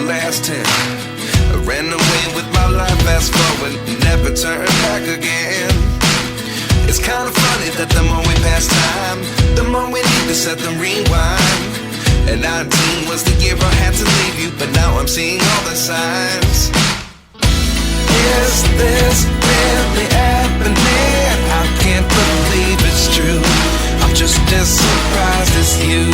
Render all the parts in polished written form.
last 10. I ran away with my life, fast forward, never turn back again. It's kind of funny that the more we pass time, the more we need to set the rewind. And 19 was the year I had to leave you, but now I'm seeing all the signs. Is this really happening? I can't believe it's true. I'm just as surprised as you.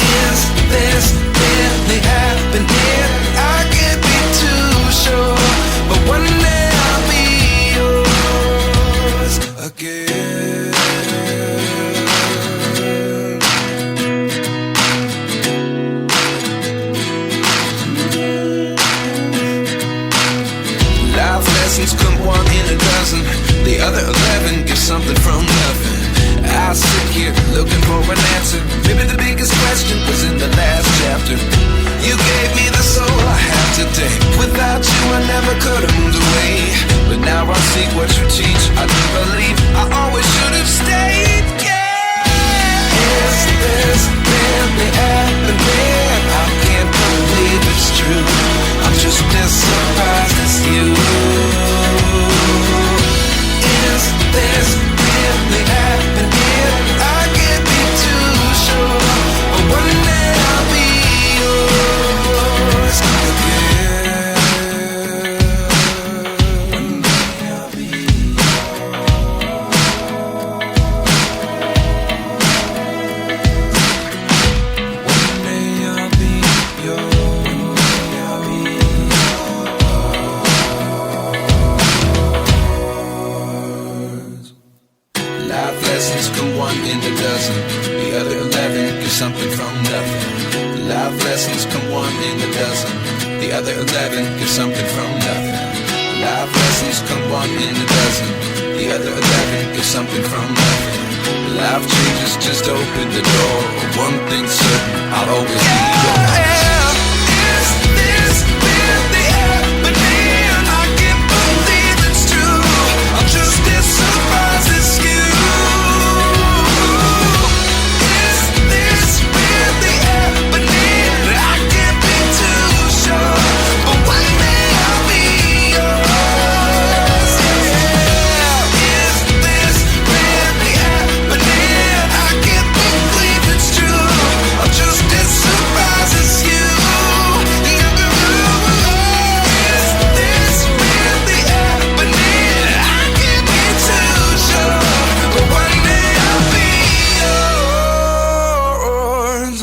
Is this really happening? I can't be too sure, but one day I'll be yours again. Life lessons come one in a dozen. The other 11 give something from nothing. I sit here looking for an answer. Maybe the biggest question was in the last chapter. You gave me the soul I have today. Without you I never could have moved away. But now I see what you teach. I do believe I always should have stayed. Yeah. Is this really happening? I can't believe it's true. I'm just as surprised as you. Is this really happening? I can't be too sure, but one day I'll be yours again. One day I'll be yours. One day I'll be yours. Life lessons come one in a dozen. The other 11 give something from nothing. Life lessons come one in a dozen. The other 11 give something from nothing. Life lessons come one in a dozen. The other 11 give something from nothing. Life changes just open the door. One thing's certain, I'll always be yours. Is this really happening? I can't believe it's true. I'm just as surprised as you. Is this really happening? I can't be too sure, but one day I'll be yours. Yeah. Is this really happening? I can't believe it's true. I'm just as surprised as you. Is this really happening? I can't be too sure, but one day I'll be yours.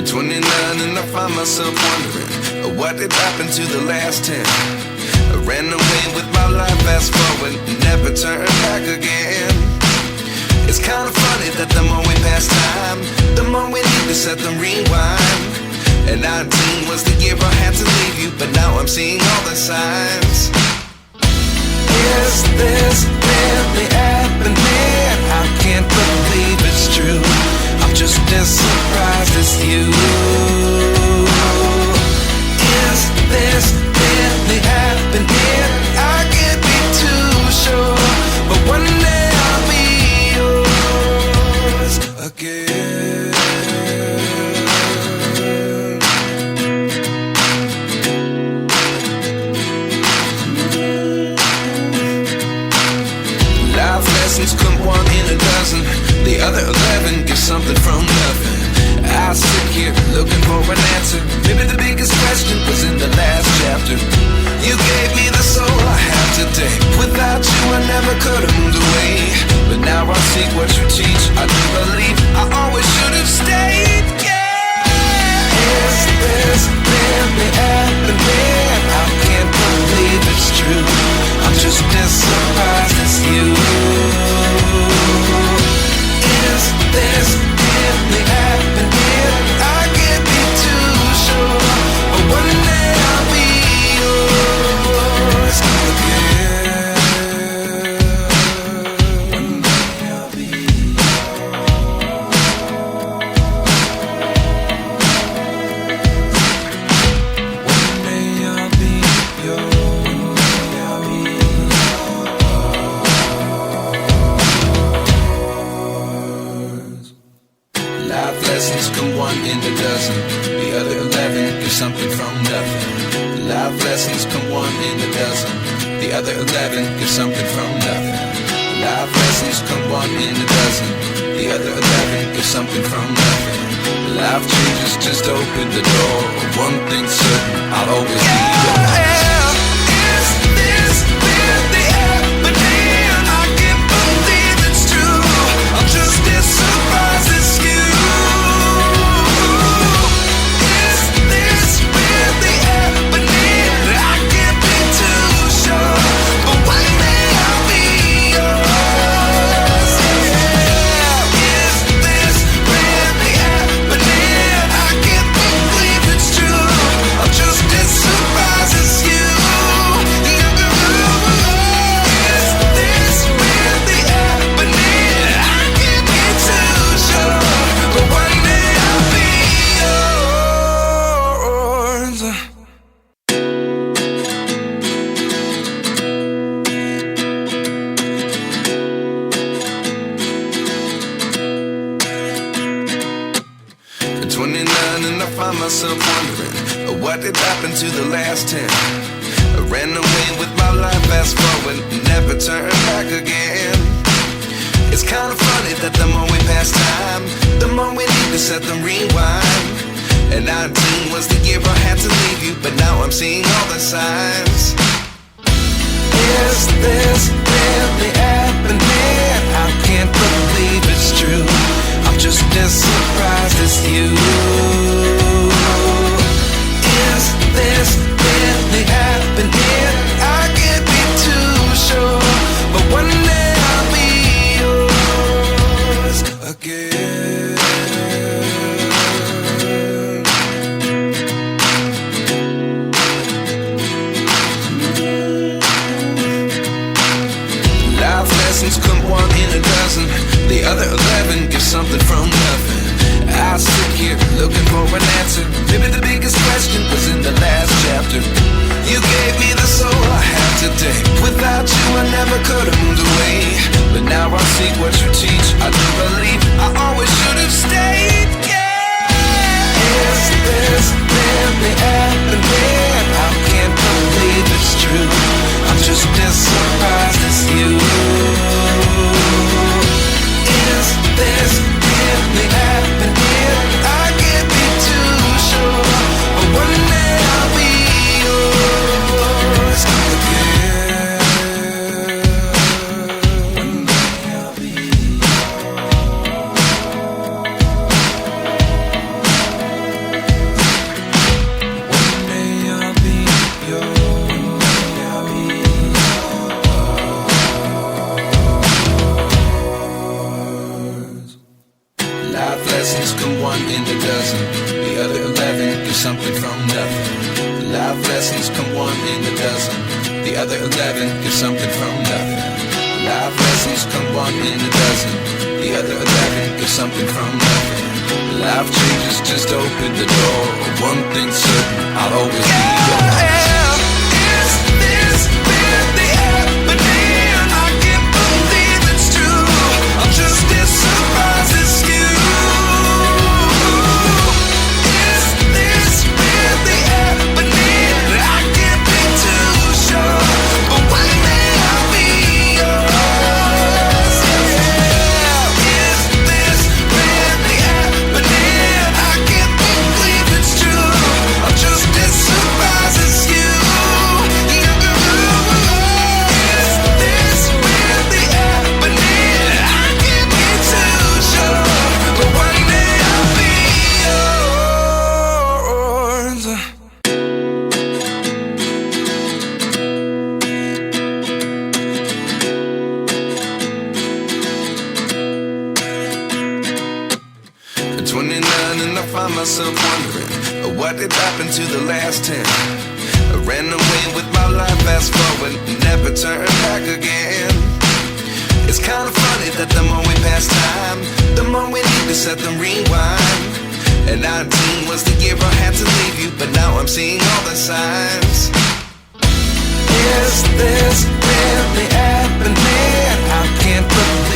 29 and I find myself wondering what did happen to the last 10. I ran away with my life, fast forward, never turn back again. It's kind of funny that the more we pass time, the more we need to set the rewind. And 19 was the year I had to leave you, but now I'm seeing all the signs. Is this really happening? I can't believe it's true. I'm just as surprised as you. Is this really happening? I can't be too sure, but one day I'll be yours again. Life lessons come one in a dozen. The other 11 give something from nothing. I sit here looking for an answer. Maybe the biggest question was in the last chapter. You gave me the soul I have today. Without you I never could have moved away. But now I see what you teach. I do believe I always should have stayed. Yeah. Is this really happening? I can't believe it's true. I'm just as surprised as you. Is this really happening? I can't be too sure, but one day I'll be yours again. One day I'll be yours. come one in a dozen. The other 11 give something from nothing. Life lessons come one in a dozen. The other 11 give something from nothing. Life changes just open the door. One thing's certain, I'll always be yours. Is this really happening? I can't believe it's true. I'm just as surprised as you. Is this really happening? I can't be too sure, but one day I'll be yours. Is this really happening? I can't believe it's true. I'm just as surprised as you. Is this really happening? I can't be too sure, but one day I'll be yours. At 29 and I find myself wondering, what did happen to the last 10? I ran away with my life, fast forward, never turn back again. It's kind of funny that the more we pass time, the more we need to set the rewind. And 19 was the year I had to leave you, but now I'm seeing all the signs. Is this really happening? I can't believe it's true. I'm just as surprised as you. Is this really happening? I can't be too sure, but one day I'll be yours again. Life lessons come one in a dozen. The other 11 give something from nothing. I sit here looking for an answer. Maybe the biggest question was in the last chapter. You gave me the soul I have today. Without you I never could have moved away. But now I see what you teach. I do believe I always should have stayed. Yeah. Is this really happening? I can't believe it's true. I'm just as surprised as you. Is this really happening? I can't be too sure, but one day I'll be yours again. One day I'll be yours. One day I'll be yours. Life lessons come one in a dozen. The other 11 give something from nothing. Life lessons come one in a dozen. The other 11 give something from nothing. Life lessons come one in a dozen. The other 11 give something from nothing. Life changes just open the door. One thing's certain, I'll always be yours. Is this really happening? I can't believe it's true. I'm just as surprised as you. Is this really happening? I can't be too sure, but one day I'll be yours. Is this really happening? I can't believe it's true. I'm just as surprised as you. Is this really happening? I can't be too sure, but one day I'll be yours. At 29 and I find myself wondering, what did happen to the last 10? I ran away with my life, fast forward, never turn back again. It's kind of funny that the more we pass time, the more we need to set the rewind. And 19 was the year I had to leave you, but now I'm seeing all the signs. Is this really happening? I can't believe